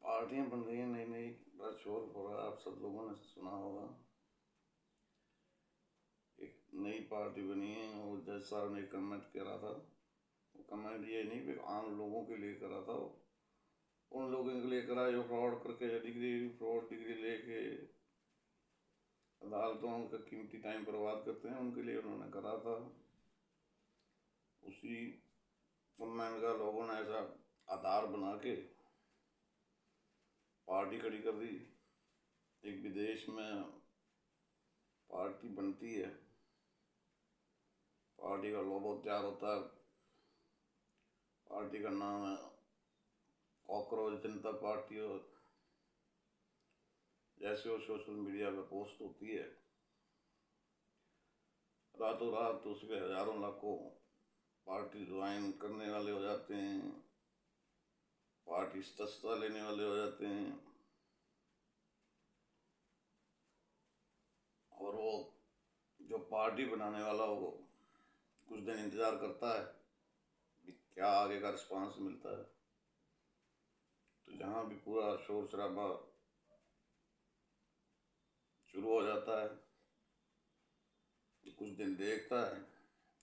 पार्टियां बन रही हैं नई नई, बड़ा शोर हो रहा है। आप सब लोगों ने सुना होगा, एक नई पार्टी बनी है। वो जज साहब ने कमेंट करा था। वो कमेंट ये नहीं कि आम लोगों के लिए करा था, उन लोगों के लिए करा जो फ्रॉड करके फ्रॉड डिग्री लेके अदालतों का कीमती टाइम बर्बाद करते हैं, उनके लिए उन्होंने करा था। उसी कमेंट का लोगों ने ऐसा आधार बना के पार्टी खड़ी कर दी। एक विदेश में पार्टी बनती है, पार्टी का लोगो तैयार होता है। पार्टी का नाम है कॉकरोच जनता पार्टी। और जैसे वो सोशल मीडिया पे पोस्ट होती है, रातों रात उसके हजारों लाखों पार्टी ज्वाइन करने वाले हो जाते हैं, पार्टी सदस्यता लेने वाले हो जाते हैं। और वो जो पार्टी बनाने वाला वो कुछ दिन इंतजार करता है कि क्या आगे का रिस्पांस मिलता है। तो जहाँ भी पूरा शोर शराबा शुरू हो जाता है, तो कुछ दिन देखता है,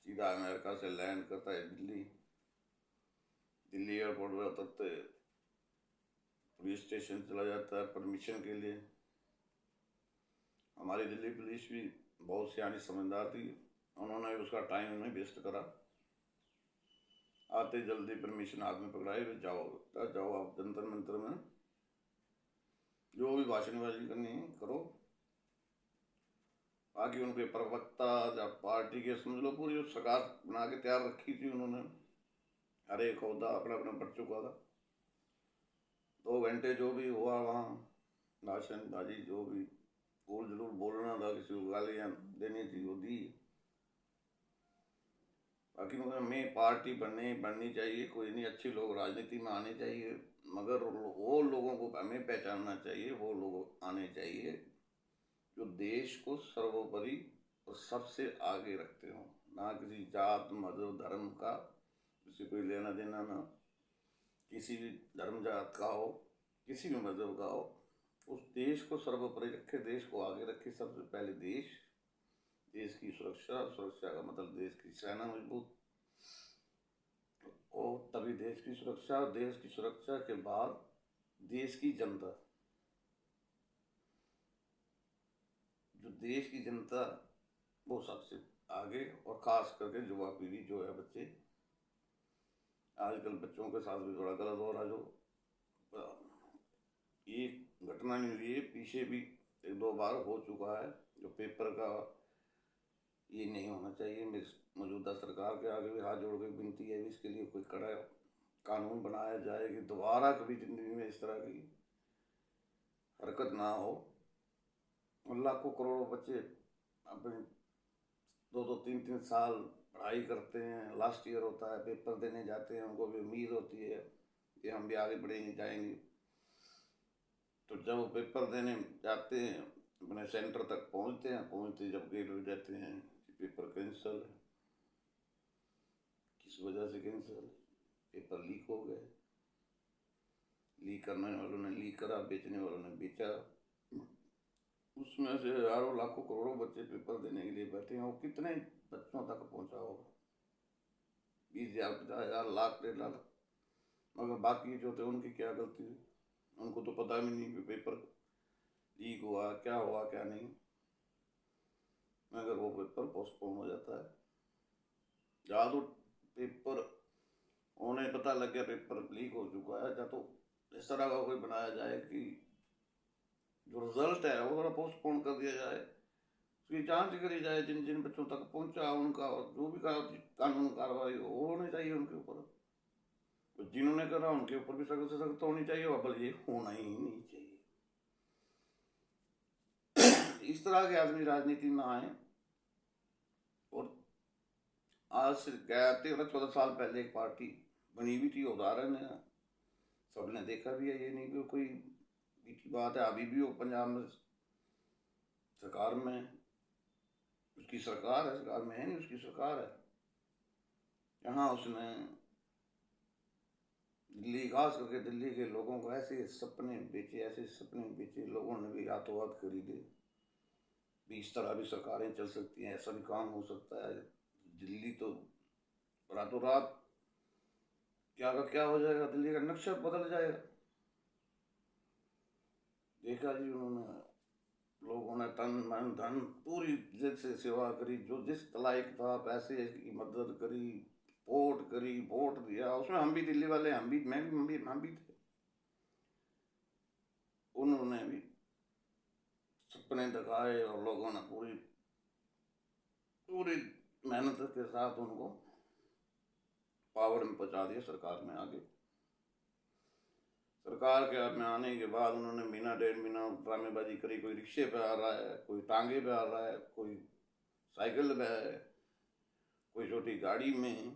सीधा अमेरिका से लैंड करता है दिल्ली। दिल्ली एयरपोर्ट पर उतरते पुलिस स्टेशन चला जाता है परमिशन के लिए। हमारी दिल्ली पुलिस भी बहुत सियानी समझदार थी, उन्होंने उसका टाइम नहीं वेस्ट करा। आते जल्दी परमिशन हाथ में पकड़ाए, जाओ जाओ आप जंतर मंतर में जो भी भाषणबाजी करनी है करो। बाकी उनके प्रवक्ता या पार्टी के समझ लो पूरी सरकार बना के तैयार रखी थी उन्होंने। हर एक होता अपना अपना बढ़ चुका था। 2 घंटे जो भी हुआ वहाँ भाषणबाजी, जो भी गोल जरूर बोलना था, किसी को गालियाँ देनी थी वो दी। बाकी मगर में पार्टी बननी चाहिए, कोई नहीं, अच्छे लोग राजनीति में आने चाहिए, मगर वो लोगों को हमें पहचानना चाहिए। वो लोग आने चाहिए जो देश को सर्वोपरि और सबसे आगे रखते हो, ना किसी जात मजहब धर्म का किसी कोई लेना देना ना। किसी भी धर्म जात का हो, किसी भी मजहब का हो, उस देश को सर्वोपरि रखे, देश को आगे रखे। सबसे पहले देश की सुरक्षा, सुरक्षा का मतलब देश की सेना मजबूत हो, तभी देश की सुरक्षा। और देश की सुरक्षा के बाद देश की जनता, जो देश की जनता वो सबसे आगे। और खास करके युवा पीढ़ी जो है, बच्चे, आजकल बच्चों के साथ भी बड़ा गलत हो रहा। जो एक घटना नहीं हुई है, पीछे भी 1-2 बार हो चुका है। जो पेपर का ये नहीं होना चाहिए। मेरी मौजूदा सरकार के आगे भी हाथ जोड़ के विनती है, इसके लिए कोई कड़ा कानून बनाया जाए कि दोबारा कभी जिंदगी में इस तरह की हरकत ना हो। लाखों करोड़ों बच्चे अपने 2-2 3-3 साल पढ़ाई करते हैं, लास्ट ईयर होता है, पेपर देने जाते हैं, उनको भी उम्मीद होती है कि हम भी आगे बढ़ेंगे जाएंगे। तो जब वो पेपर देने जाते हैं, अपने सेंटर तक पहुंचते हैं, पहुंचते जब गेट हो जाते हैं कि पेपर कैंसिल है। किस वजह से कैंसिल? पेपर लीक हो गए। लीक करने वालों ने लीक करा, बेचने वालों ने बेचा। उसमें से हजारों लाखों करोड़ों बच्चे पेपर देने के लिए बैठे हैं। वो कितने बच्चों तक पहुंचा होगा? 20,000, 50,000, लाख, 1.5 लाख। मगर बाकी जो थे उनकी क्या गलती हुई? उनको तो पता भी नहीं कि पेपर लीक हुआ, क्या हुआ क्या नहीं। मगर वो पेपर पोस्टपोन हो जाता है। या तो पेपर उन्हें पता लग गया पेपर लीक हो चुका है, या तो इस तरह का कोई बनाया जाए कि जो रिजल्ट है वो थोड़ा पोस्टपोन कर दिया जाए, उसकी जांच करी जाए, जिन जिन बच्चों तक पहुंचा उनका जो भी कानून कार्रवाई हो होनी चाहिए उनके ऊपर। तो जिन्होंने करा उनके ऊपर भी सख्त से सख्त होनी चाहिए, और बल्कि होना ही नहीं चाहिए। इस तरह के आदमी राजनीति में आए। और आज से गया 13-14 साल पहले एक पार्टी बनी हुई थी, उदाहरण है, सबने देखा भी है, ये नहीं कि कोई बीती बात है। अभी भी वो पंजाब में सरकार में, उसकी सरकार है, सरकार में है नहीं, उसकी सरकार है। यहाँ उसने दिल्ली, खास करके दिल्ली के लोगों को ऐसे सपने बेचे लोगों ने भी रातों रात खरीदे। भी इस तरह भी सरकारें चल सकती हैं, ऐसा भी काम हो सकता है। दिल्ली तो रातों रात क्या का क्या हो जाएगा, दिल्ली का नक्शा बदल जाएगा। देखा जी उन्होंने, लोगों ने तन मन धन पूरी दिल से सेवा करी, जो जिस लायक था पैसे की मदद करी, वोट दिया। उसमें हम भी दिल्ली वाले, हम भी थे। उन्होंने भी सपने दिखाए और लोगों ने पूरी पूरी मेहनत के साथ उनको पावर में पहुंचा दिया, सरकार में आगे। सरकार के हाथ में आने के बाद उन्होंने महीना डेढ़ महीना ड्रामेबाजी करी। कोई रिक्शे पे आ रहा है, कोई टांगे पे आ रहा है, कोई साइकिल पे है, कोई छोटी गाड़ी में।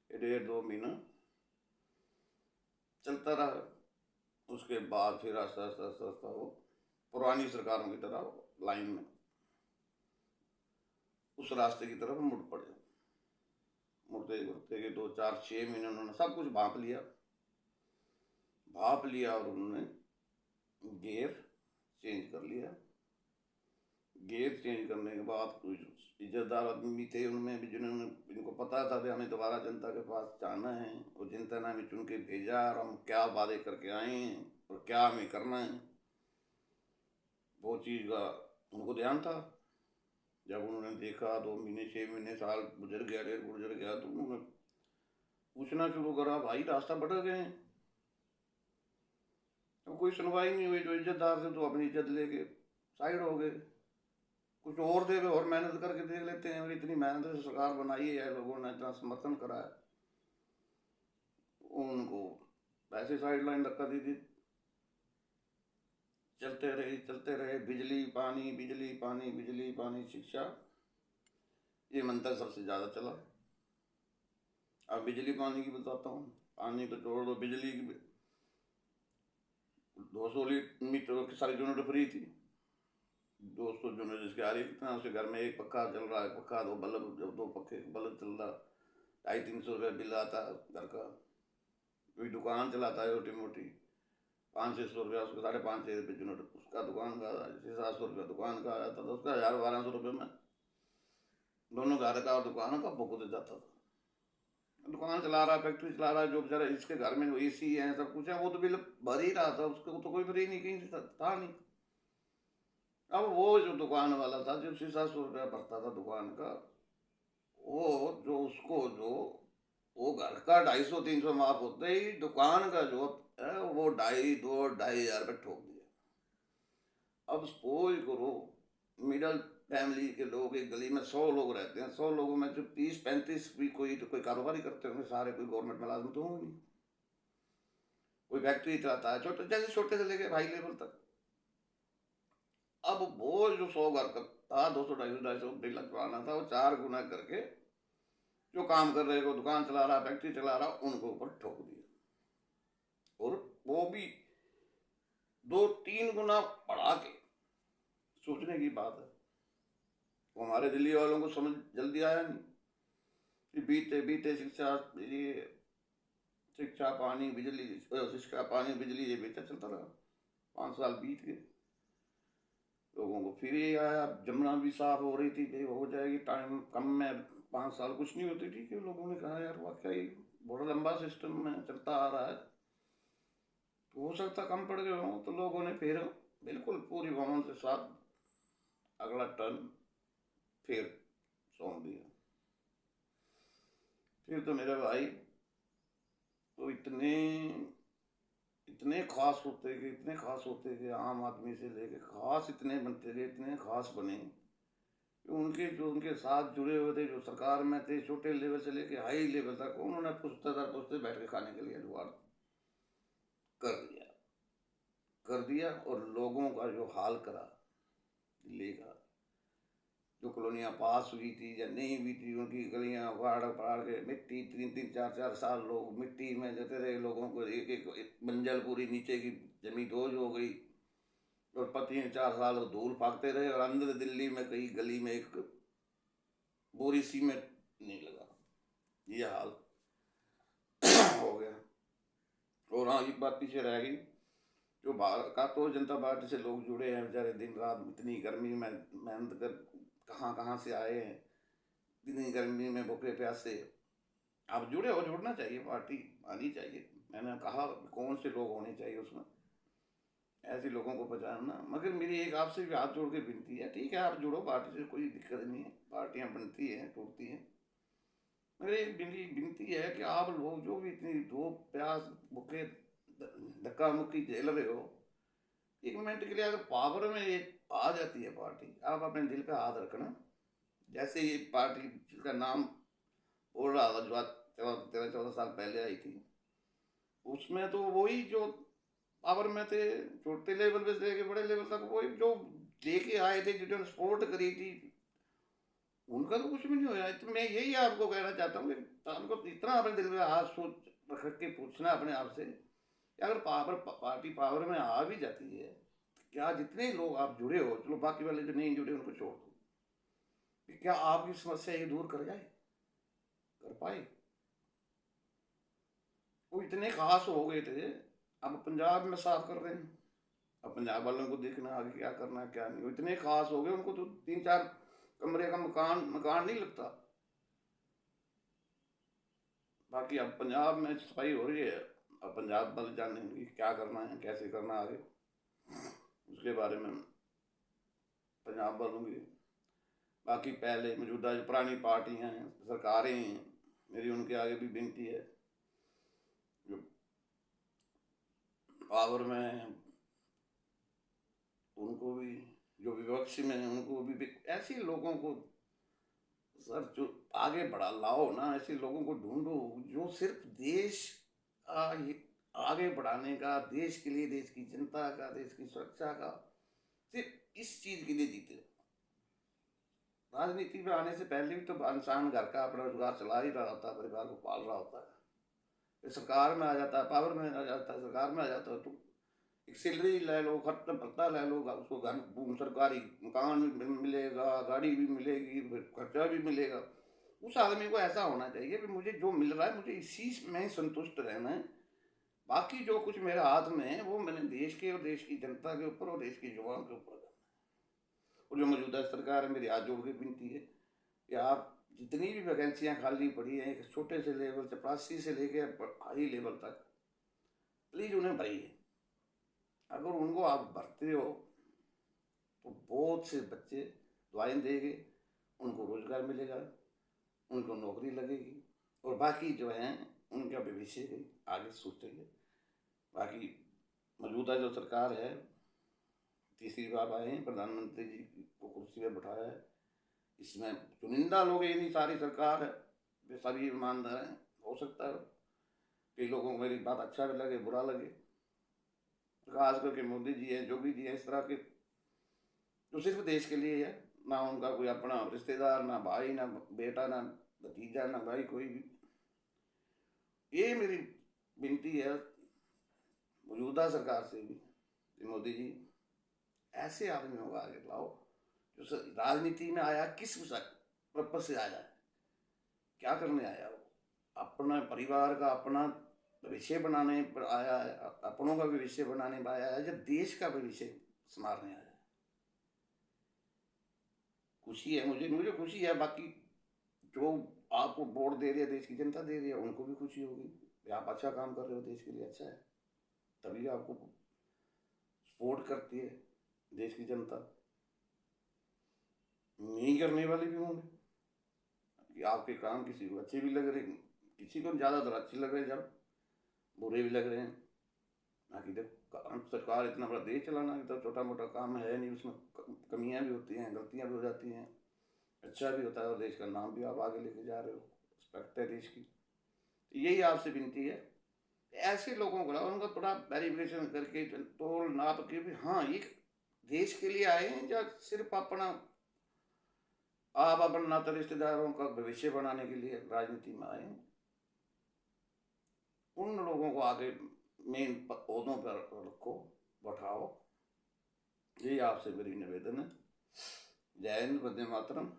डेढ़ दो महीना चलता रहा। उसके बाद फिर आस्ता आस्ता आस्ता आस्ता वो पुरानी सरकारों की तरह लाइन में उस रास्ते की तरफ मुड़ पड़े। मुड़ते मुड़ते के 2 4 6 महीने उन्होंने सब कुछ भांप लिया और उन्होंने गियर चेंज कर लिया। गियर चेंज करने के बाद कुछ इज्जतदार आदमी थे उनमें भी, जिन्होंने, इनको पता था कि हमें दोबारा जनता के पास जाना है और जनता ने हमें चुन के भेजा और हम क्या वादे करके आए हैं और क्या हमें करना है, वो चीज़ का उनको ध्यान था। जब उन्होंने देखा 2 महीने 6 महीने साल गुजर गया तो उन्होंने पूछना शुरू करा, भाई रास्ता भटक गए हैं। तो कोई सुनवाई नहीं हुई। जो इज्जतदार थे तो अपनी इज्जत लेके साइड हो गए। कुछ और थे वे और मेहनत करके देख लेते हैं। इतनी मेहनत से सरकार बनाई है, लोगों ने इतना समर्थन करा है, उनको वैसे साइड लाइन धक्का दी थी। चलते रहे बिजली पानी शिक्षा, ये मंत्र सबसे ज़्यादा चला। अब बिजली पानी की बताता हूँ। पानी तो छोड़ दो, बिजली की 200 मीटर की सारी यूनिट फ्री थी। 200 यूनिट जिसके आ रही कितना, उसके घर में एक पक्का चल रहा है, पक्का दो बल्ब, जब 2 पक्के बल्ब चल रहा, 250-300 रुपये बिल आता घर का। कोई दुकान चलाता है छोटी मोटी, 500-600 रुपया, उसको 550 रुपये यूनिट उसका दुकान का, 700 रुपया दुकान का आता था, उसका 1000-1200 रुपये में दोनों घर का और दुकान का भुगत जाता था। दुकान चला रहा, फैक्ट्री चला रहा, जो बेचारा इसके घर में AC है सब कुछ है, वो तो बिल भर ही रहा था, उसको तो कोई फ्री नहीं कहीं था नहीं। अब वो जो दुकान वाला था, जो 700 रुपया भरता था दुकान का, वो जो उसको जो वो घर का 250-300 माफ होते ही दुकान का जो है वो 2,500-2,500 रुपये ठोक दिया। अब सपोज करो मिडल फैमिली के लोग, एक गली में 100 लोग रहते हैं, 100 लोगों में जो 30-35 भी कोई तो कोई कारोबारी करते होंगे, सारे कोई गवर्नमेंट मुलाजिम तो होंगे नहीं। कोई फैक्ट्री चलाता है, छोटे से लेके हाई लेवल तक। अब वो जो 100 घर का था, 200-250 बिल लगवाना था, वो 4 गुना करके जो काम कर रहे को, दुकान चला रहा, फैक्ट्री चला रहा, उनको ऊपर ठोक दिया। और वो भी 2-3 गुना बढ़ा के। सोचने की बात है। वो हमारे दिल्ली वालों को समझ जल्दी आया नहीं कि बीते शिक्षा पानी बिजली ये बेहतर चलता रहा। 5 साल बीत गए, लोगों को फिर ये आया, जमुना भी साफ हो रही थी, हो जाएगी टाइम कम में, 5 साल कुछ नहीं होती थी। कि लोगों ने कहा यार वाकई बड़ा लंबा सिस्टम में चलता आ रहा है, तो हो सकता कम पड़ गए हों। तो लोगों ने फिर बिल्कुल पूरी वमन के साथ अगला टर्न फिर सौंप दिया। फिर तो मेरे भाई तो इतने खास होते गए, आम आदमी से लेके खास इतने बनते गए, इतने खास बने कि उनके साथ जुड़े हुए थे, जो सरकार में थे, छोटे लेवल से लेके हाई लेवल तक, उन्होंने पूछते बैठ के खाने के लिए जुगाड़ कर दिया। और लोगों का जो हाल करा दिल्ली का, जो कॉलोनियाँ पास हुई थी या नहीं हुई थी, उनकी गलियाँ उखाड़ पहाड़ के मिट्टी, 3-3 4-4 साल लोग मिट्टी में जते रहे। लोगों को एक मंजिल पूरी नीचे की जमीन दोज हो गई और 3-4 साल धूल फाकते रहे, और अंदर दिल्ली में कहीं गली में एक बोरी सीमेंट नहीं लगा। ये हाल हो गया। और हाँ, एक बात पीछे रह गई, जो भारत का तो जनता पार्टी से लोग जुड़े हैं बेचारे, दिन रात इतनी गर्मी में मेहनत कर कहाँ कहाँ से आए हैं, इतनी गर्मी में भूखे प्यासे। आप जुड़े हो, जुड़ना चाहिए, पार्टी आनी चाहिए। मैंने कहा कौन से लोग होने चाहिए उसमें, ऐसे लोगों को पहचानना। मगर मेरी एक आपसे भी हाथ जोड़ के विनती है, ठीक है आप जुड़ो पार्टी से, कोई दिक्कत नहीं है, पार्टियां बनती हैं टूटती हैं, मगर एक मेरी विनती है कि आप लोग जो भी इतनी धूप प्यास भूखे धक्का मुक्की झेल रहे हो, एक मिनट के लिए अगर पावर में ये आ जाती है पार्टी, आप अपने दिल पे हाथ रखना। जैसे ये पार्टी जिसका नाम बोल रहा था, जो आज 13-14 साल पहले आई थी, उसमें तो वही जो पावर में थे, छोटे लेवल पे से लेके बड़े लेवल तक, वही जो लेके आए थे, जिन्होंने सपोर्ट करी थी, उनका तो कुछ भी नहीं होया। तो मैं यही आपको कहना चाहता हूँ कि आपको इतना अपने दिल में हाथ सोच रख के पूछना अपने आप से कि अगर पार्टी पावर में आ भी जाती है, क्या जितने लोग आप जुड़े हो, चलो बाकी वाले जो नहीं जुड़े उनको छोड़ दो, कि क्या आपकी समस्या ये दूर कर जाए, कर पाए? वो इतने खास हो गए थे, अब पंजाब में साफ कर रहे हैं। अब पंजाब वालों को देखना आगे क्या करना है क्या नहीं। वो इतने खास हो गए, उनको तो 3-4 कमरे का मकान मकान नहीं लगता। बाकी अब पंजाब में सफाई हो रही है, अब पंजाब वाले जानेंगे क्या करना है कैसे करना आगे, उसके बारे में पंजाब वालों की। बाकी पहले मौजूदा जो पुरानी पार्टियां हैं, सरकारें हैं, मेरी उनके आगे भी विनती है, जो पावर में हैं उनको भी, जो विपक्ष में हैं उनको भी ऐसे लोगों को सर जो आगे बढ़ा लाओ ना, ऐसे लोगों को ढूंढो जो सिर्फ देश का आगे बढ़ाने का, देश के लिए, देश की जनता का, देश की सुरक्षा का, सिर्फ इस चीज के लिए जीते। राजनीति में आने से पहले भी तो इंसान घर का अपना रोजगार चला ही रहा होता है, परिवार को पाल रहा होता है, फिर सरकार में आ जाता है, पावर में आ जाता है, सरकार में आ जाता है, तो एक सैलरी ले लो, खर्च भत्ता ले लो, उसको घर सरकारी मकान भी मिलेगा, गाड़ी भी मिलेगी, फिर खर्चा भी मिलेगा। उस आदमी को ऐसा होना चाहिए कि मुझे जो मिल रहा है मुझे इसी में संतुष्ट रहना है, बाकी जो कुछ मेरे हाथ में है वो मैंने देश के और देश की जनता के ऊपर और देश के युवाओं के ऊपर करना है। और जो मौजूदा सरकार है, मेरी हाथ जोड़ के विनती है कि आप जितनी भी वैकेंसियां खाली पड़ी हैं, एक छोटे से लेवल, चपरासी से लेकर हाई लेवल तक, प्लीज उन्हें भरिए। अगर उनको आप भरते हो तो बहुत से बच्चे दुआएं देंगे, उनको रोजगार मिलेगा, उनको नौकरी लगेगी, और बाकी जो हैं उनका भविष्य आगे सोचेंगे। बाकी मौजूदा जो सरकार है, तीसरी बार आए हैं, प्रधानमंत्री जी को कुर्सी पर बैठाया है, इसमें चुनिंदा लोग, ये नहीं सारी सरकार है, वे सभी ईमानदार हैं। हो सकता है कई लोगों को मेरी बात अच्छा भी लगे बुरा लगे, खास करके मोदी जी हैं, योगी जी हैं, इस तरह के जो सिर्फ देश के लिए है, ना उनका कोई अपना रिश्तेदार, ना भाई, ना बेटा, ना भतीजा, ना भाई, कोई भी। ये मेरी विनती है मौजूदा सरकार से भी कि मोदी जी ऐसे आदमियों को आगे लाओ जो राजनीति में आया किस पर्पज से आया है, क्या करने आया, वो अपना परिवार का, अपना भविष्य बनाने पर आया है, अपनों का भविष्य बनाने पर आया है, या देश का भविष्य संवारने आया है। खुशी है, मुझे मुझे खुशी है। बाकी जो आपको वोट दे रही है, देश की जनता दे रही है, उनको भी खुशी होगी, आप अच्छा काम कर रहे हो, देश के लिए अच्छा है, तभी आपको सपोर्ट करती है देश की जनता। नहीं करने वाले भी होंगे कि आपके काम किसी को अच्छे भी लग रहे, किसी को ज़्यादातर अच्छे लग रहे, जब बुरे भी लग रहे हैं। बाकी देखो सरकार इतना बड़ा देश चलाना तो छोटा मोटा काम है नहीं, उसमें कमियां भी होती हैं, गलतियां भी हो जाती हैं, अच्छा भी होता है, और देश का नाम भी आप आगे लेके जा रहे हो, रिस्पेक्ट है देश की। तो यही आपसे विनती है, ऐसे लोगों को लाओ, उनका थोड़ा वेरिफिकेशन करके, तोल नाप के भी, हाँ ये देश के लिए आए हैं, या सिर्फ अपना आप अपना नाता रिश्तेदारों का भविष्य बनाने के लिए राजनीति में आए हैं, उन लोगों को आगे मेन पदों पर रखो, बैठाओ। यही आपसे मेरी निवेदन है। जय हिंद, वंदे मातरम।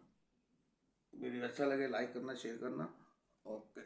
वीडियो अच्छा लगे लाइक करना, शेयर करना। ओके।